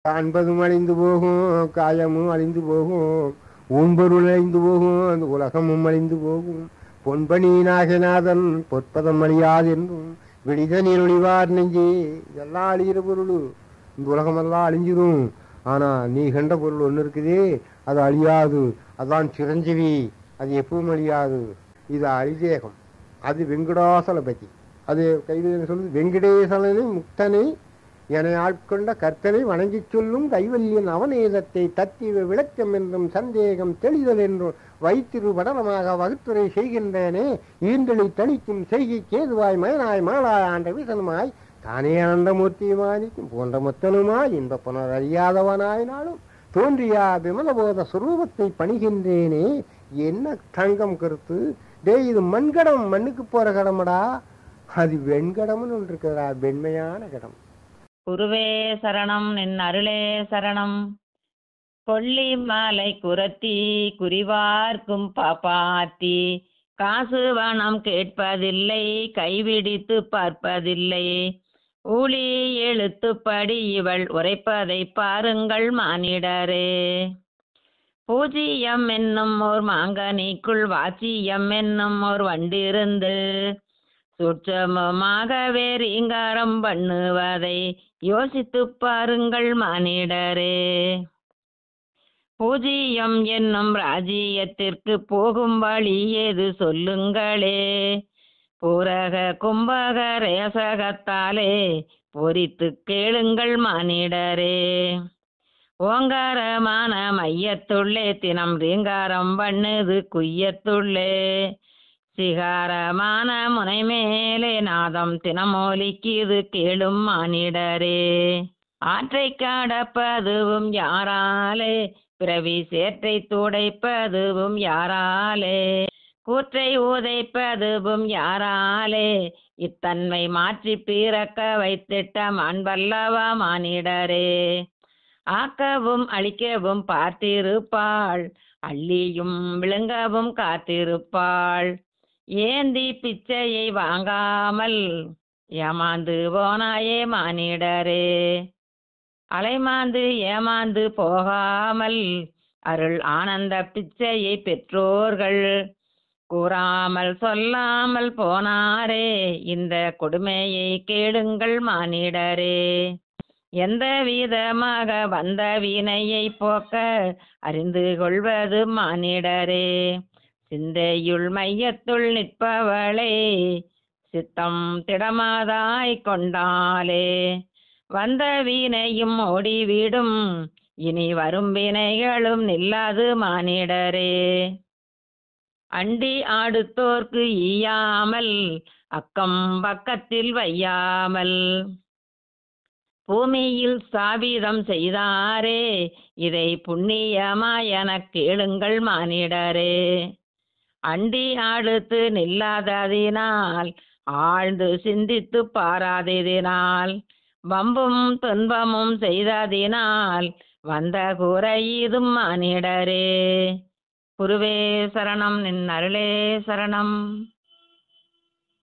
காண்பதும் அழிந்து போகும், காயமும் அழிந்து போகும், ஊன்பொருள் அழிந்து போகும், அந்த உலகமும் அழிந்து போகும். பொன்பணி நாகநாதன் பொற்பதம் அழியாது என்றும் விழிதனில் ஒளிவார் நெஞ்சே. இதெல்லாம் அழிகிற பொருள், இந்த உலகமெல்லாம் அழிஞ்சிடும். ஆனா நீ கண்ட பொருள் ஒன்று இருக்குதே, அது அழியாது. அதான் சிரஞ்சீவி, அது எப்பவும் அழியாது. இது அழிதேகம், அது வெங்கடாசலபதி. அது கைது சொல்லுது, வெங்கடேசலனை முக்தனை என ஆட்கொண்ட கர்த்தனை வணங்கி சொல்லும் கைவல்யன் அவநேதத்தை தத்திவ விளக்கம் என்றும் சந்தேகம் தெளிதல் என்றும் வைத்திரு படலமாக வகுத்துரை செய்கின்றனே. ஈண்டலை தணிக்கும் செய்கை கேதுவாய் மயனாய் மாலாய் ஆண்ட வீசனுமாய் தானே ஆனந்தமூர்த்தியுமாய் நிற்கும் போன்ற மொத்தனுமாய் இன்ப புனர் அறியாதவனாயினாலும் தோன்றியா விமலபோத சுரூபத்தை பணிகின்றேனே. என்ன தங்கம் கருத்து டே, இது மண்கடம், மண்ணுக்கு போற கடமடா. அது வெண்கடம்னு ஒன்று இருக்குதா, வெண்மையான கடம். குருவே சரணம், நின் அருளே சரணம். கொல்லி மாலை குரத்தி குறிவார்க்கும் பாப்பாத்தி, காசு வனம் கேட்பதில்லை, கைவிடித்து பார்ப்பதில்லை. ஊழி எழுத்துப்படி இவள் உரைப்பதை பாருங்கள் மானிடரே. பூஜ்யம் என்னும் ஓர் மாங்கனிக்குள் வாச்சியம் என்னும் ஓர் வண்டிருந்து சூட்சமமாகவே ரீங்காரம் பண்ணுவதை யோசித்து பாருங்கள் மானிடரே. பூஜ்யம் என்னும் ராஜ்யத்திற்கு போகும் வழி ஏது சொல்லுங்களே. பூரக கும்பக ரேசகத்தாலே பொறித்து கேளுங்கள் மானிடரே. ஓங்காரமான மையத்துள்ளே தினம் ரீங்காரம் பண்ணுது குய்யத்துள்ளே. சிகாரமான முனை மேலே நாதம் தினமோலிக்குது கேளும் மானிடரே. ஆற்றை கடப்பதுவும் யாராலே, பிறவி சேற்றை துடைப்பதுவும் யாராலே, கூற்றை உதைப்பதுவும் யாராலே, இத்தன்மை மாற்றி பிறக்க வைத்திட்ட மாண்பல்லவா மானிடரே. ஆக்கவும் அழிக்கவும் பார்த்திருப்பாள், அள்ளியும் விழுங்கவும் காத்திருப்பாள். ஏந்தி பிச்சையை வாங்காமல் ஏமாந்து போனாயே மானிடரே. அலைமாந்து ஏமாந்து போகாமல் அருள் ஆனந்த பிச்சையை பெற்றோர்கள் கூறாமல் சொல்லாமல் போனாரே. இந்த கொடுமையை கேளுங்கள் மானிடரே. எந்த விதமாக வந்த வினையை போக்க அறிந்து கொள்வது மானிடரே. சிந்தையுள் மையத்துள் நிற்பவளே, சித்தம் திடமாதாய் கொண்டாலே வந்த வினையும் ஓடிவிடும், இனி வரும் வினைகளும் நில்லாது மானிடரே. அண்டி ஆடுத்தோர்க்கு ஈயாமல் அக்கம் பக்கத்தில் வையாமல் பூமியில் ஸ்தாபிதம் செய்தாரே. இதை புண்ணியமாயெனக் கேளுங்கள் மானிடரே. அண்டி அடுத்து நில்லாததினால் ஆழ்ந்து சிந்தித்து பாராததினால் வம்பும் துன்பமும் செய்ததினால் வந்த குறை இதும் மானிடரே. குருவே சரணம், நின் அருளே சரணம்.